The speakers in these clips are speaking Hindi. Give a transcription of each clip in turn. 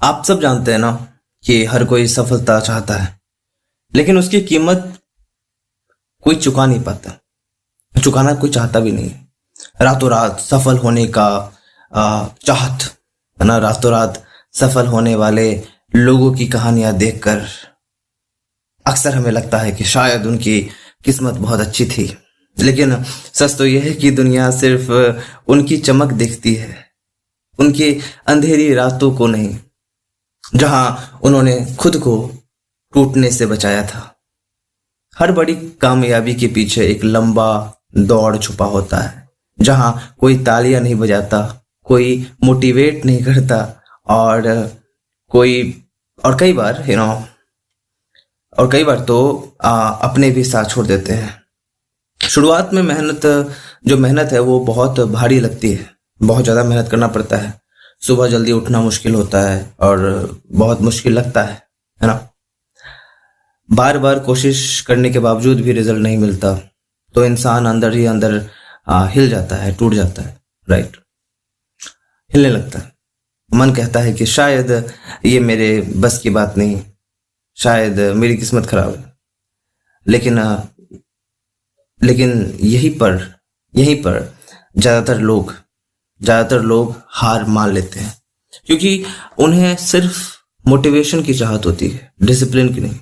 आप सब जानते हैं ना कि हर कोई सफलता चाहता है, लेकिन उसकी कीमत कोई चुका नहीं पाता। चुकाना कोई चाहता भी नहीं। रातों रात सफल होने का चाहत है ना। रातों रात सफल होने वाले लोगों की कहानियां देखकर अक्सर हमें लगता है कि शायद उनकी किस्मत बहुत अच्छी थी। लेकिन सच तो यह है कि दुनिया सिर्फ उनकी चमक देखती है, उनकी अंधेरी रातों को नहीं, जहां उन्होंने खुद को टूटने से बचाया था। हर बड़ी कामयाबी के पीछे एक लंबा दौड़ छुपा होता है, जहां कोई तालियां नहीं बजाता, कोई मोटिवेट नहीं करता, और कोई और कई बार तो अपने भी साथ छोड़ देते हैं। शुरुआत में जो मेहनत है वो बहुत भारी लगती है। बहुत ज़्यादा मेहनत करना पड़ता है। सुबह जल्दी उठना मुश्किल होता है और बहुत मुश्किल लगता है ना। बार बार कोशिश करने के बावजूद भी रिजल्ट नहीं मिलता, तो इंसान अंदर ही अंदर हिल जाता है, टूट जाता है, राइट। हिलने लगता है। मन कहता है कि शायद ये मेरे बस की बात नहीं, शायद मेरी किस्मत खराब है। लेकिन लेकिन यहीं पर ज़्यादातर लोग हार मान लेते हैं, क्योंकि उन्हें सिर्फ मोटिवेशन की चाहत होती है, डिसिप्लिन की नहीं।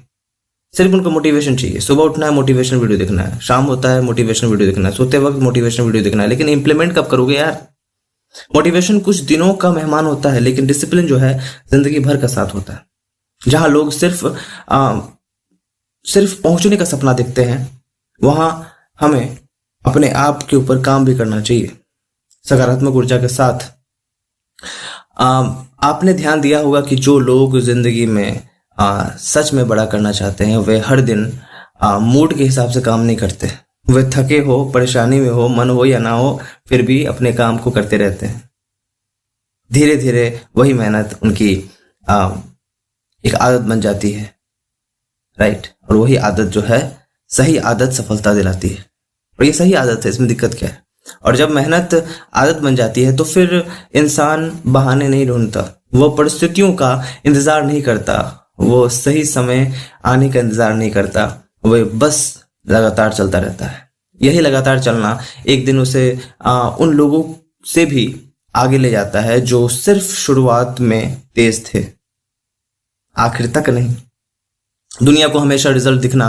सिर्फ उनको मोटिवेशन चाहिए। सुबह उठना है, मोटिवेशन वीडियो देखना है। शाम होता है, मोटिवेशन वीडियो देखना है। सोते वक्त मोटिवेशन वीडियो देखना है। लेकिन इंप्लीमेंट कब करोगे यार? मोटिवेशन कुछ दिनों का मेहमान होता है, लेकिन डिसिप्लिन जो है जिंदगी भर का साथ होता है। जहां लोग सिर्फ पहुंचने का सपना देखते हैं, वहां हमें अपने आप के ऊपर काम भी करना चाहिए, सकारात्मक ऊर्जा के साथ। आपने ध्यान दिया होगा कि जो लोग जिंदगी में सच में बड़ा करना चाहते हैं, वे हर दिन मूड के हिसाब से काम नहीं करते। वे थके हो, परेशानी में हो, मन हो या ना हो, फिर भी अपने काम को करते रहते हैं। धीरे धीरे वही मेहनत उनकी एक आदत बन जाती है, राइट। और वही आदत जो है, सही आदत सफलता दिलाती है। और ये सही आदत है, इसमें दिक्कत क्या है? और जब मेहनत आदत बन जाती है, तो फिर इंसान बहाने नहीं ढूंढता, वो परिस्थितियों का इंतजार नहीं करता, वो सही समय आने का इंतजार नहीं करता, वो बस लगातार चलता रहता है। यही लगातार चलना एक दिन उसे उन लोगों से भी आगे ले जाता है जो सिर्फ शुरुआत में तेज थे, आखिर तक नहीं। दुनिया को हमेशा रिजल्ट दिखना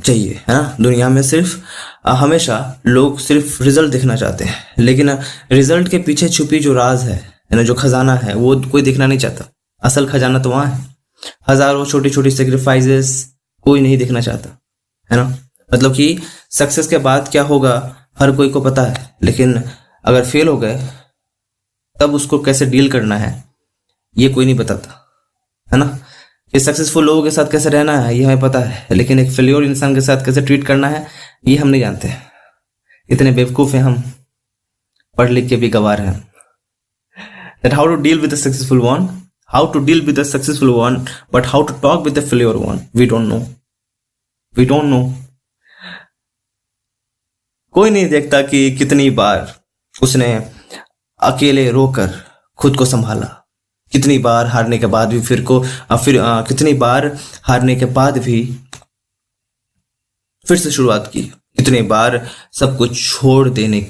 चाहिए, है ना। दुनिया में सिर्फ हमेशा लोग सिर्फ रिजल्ट दिखना चाहते हैं, लेकिन रिजल्ट के पीछे छुपी जो राज है ना, जो खजाना है, वो कोई दिखना नहीं चाहता। असल खजाना तो वहां है। हजारों छोटी छोटी सेक्रीफाइसेस कोई नहीं देखना चाहता, है ना। मतलब कि सक्सेस के बाद क्या होगा हर कोई को पता है, लेकिन अगर फेल हो गए तब उसको कैसे डील करना है ये कोई नहीं बताता, है ना। कि सक्सेसफुल लोगों के साथ कैसे रहना है ये हमें पता है, लेकिन एक फेलियर इंसान के साथ कैसे ट्रीट करना है ये हम नहीं जानते। इतने बेवकूफ हैं हम, पढ़ लिख के भी गवार हैं। That how to deal with a successful one, how to deal with a successful one, but how to talk with the failure one, we don't know. कोई नहीं देखता कि कितनी बार उसने अकेले रोकर खुद को संभाला, कितनी बार हारने के बाद भी कितनी बार हारने के बाद भी फिर से शुरुआत की, कितनी बार सब कुछ छोड़ देने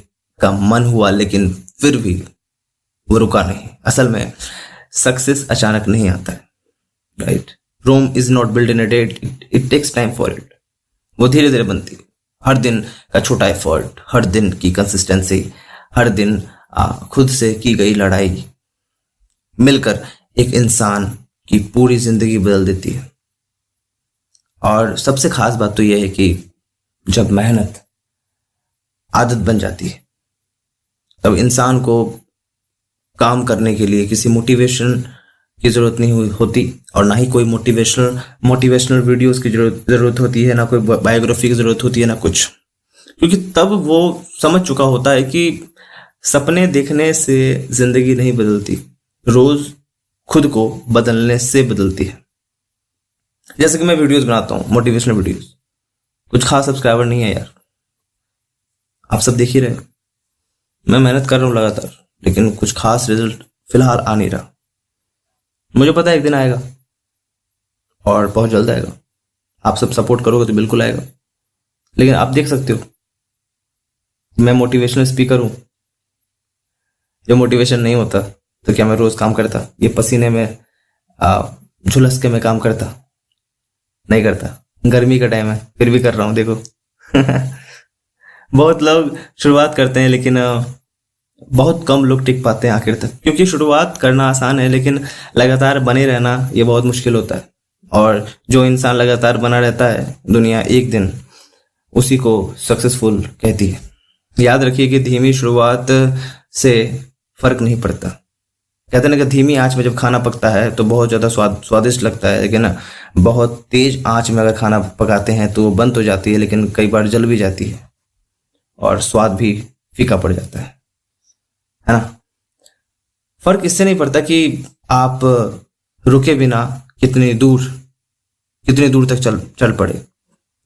का मन हुआ, लेकिन फिर भी वो रुका नहीं। असल में सक्सेस अचानक नहीं आता है, right. Rome is not build in a day, it takes time for it. वो धीरे धीरे बनती है। हर दिन का छोटा एफर्ट, हर दिन की कंसिस्टेंसी, हर दिन खुद से की गई लड़ाई मिलकर एक इंसान की पूरी जिंदगी बदल देती है। और सबसे खास बात तो यह है कि जब मेहनत आदत बन जाती है, तब इंसान को काम करने के लिए किसी मोटिवेशन की जरूरत नहीं होती, और ना ही कोई मोटिवेशनल वीडियोस की जरूरत होती है, ना कोई बायोग्राफी की जरूरत होती है, ना कुछ। क्योंकि तब वो समझ चुका होता है कि सपने देखने से जिंदगी नहीं बदलती, रोज खुद को बदलने से बदलती है। जैसे कि मैं वीडियोस बनाता हूँ, मोटिवेशनल वीडियोस, कुछ खास सब्सक्राइबर नहीं है यार, आप सब देख ही रहे। मैं मेहनत कर रहा हूँ लगातार, लेकिन कुछ खास रिजल्ट फिलहाल आ नहीं रहा। मुझे पता है एक दिन आएगा और बहुत जल्द आएगा। आप सब सपोर्ट करोगे तो बिल्कुल आएगा। लेकिन आप देख सकते हो मैं मोटिवेशनल स्पीकर हूँ। जब मोटिवेशन नहीं होता तो क्या मैं रोज काम करता? ये पसीने में झुलस के मैं काम करता? नहीं करता। गर्मी का टाइम है फिर भी कर रहा हूँ, देखो। बहुत लोग शुरुआत करते हैं लेकिन बहुत कम लोग टिक पाते हैं आखिर तक, क्योंकि शुरुआत करना आसान है लेकिन लगातार बने रहना ये बहुत मुश्किल होता है। और जो इंसान लगातार बना रहता है दुनिया एक दिन उसी को सक्सेसफुल कहती है। याद रखिए कि धीमी शुरुआत से फर्क नहीं पड़ता। कहते हैं ना कि धीमी आंच में जब खाना पकता है तो बहुत ज़्यादा स्वादिष्ट लगता है, लेकिन बहुत तेज आंच में अगर खाना पकाते हैं तो वो बन तो जाती है लेकिन कई बार जल भी जाती है और स्वाद भी फीका पड़ जाता है ना। फर्क इससे नहीं पड़ता कि आप रुके बिना कितनी दूर तक चल पड़े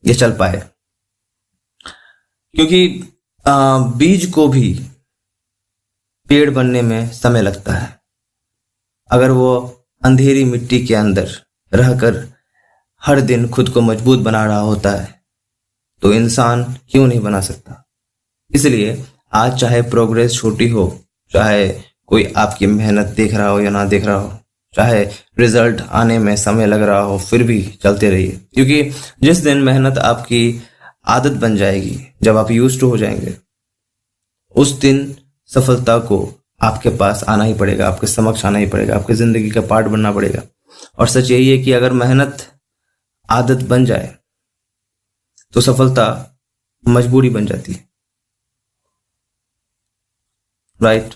या चल पाए, क्योंकि बीज को भी पेड़ बनने में समय लगता है। अगर वो अंधेरी मिट्टी के अंदर रहकर हर दिन खुद को मजबूत बना रहा होता है तो इंसान क्यों नहीं बना सकता। इसलिए आज चाहे प्रोग्रेस छोटी हो, चाहे कोई आपकी मेहनत देख रहा हो या ना देख रहा हो, चाहे रिजल्ट आने में समय लग रहा हो, फिर भी चलते रहिए। क्योंकि जिस दिन मेहनत आपकी आदत बन जाएगी, जब आप यूज्ड टू हो जाएंगे, उस दिन सफलता को आपके पास आना ही पड़ेगा, आपके समक्ष आना ही पड़ेगा, आपकी जिंदगी का पार्ट बनना पड़ेगा। और सच यही है कि अगर मेहनत आदत बन जाए तो सफलता मजबूरी बन जाती है, राइट।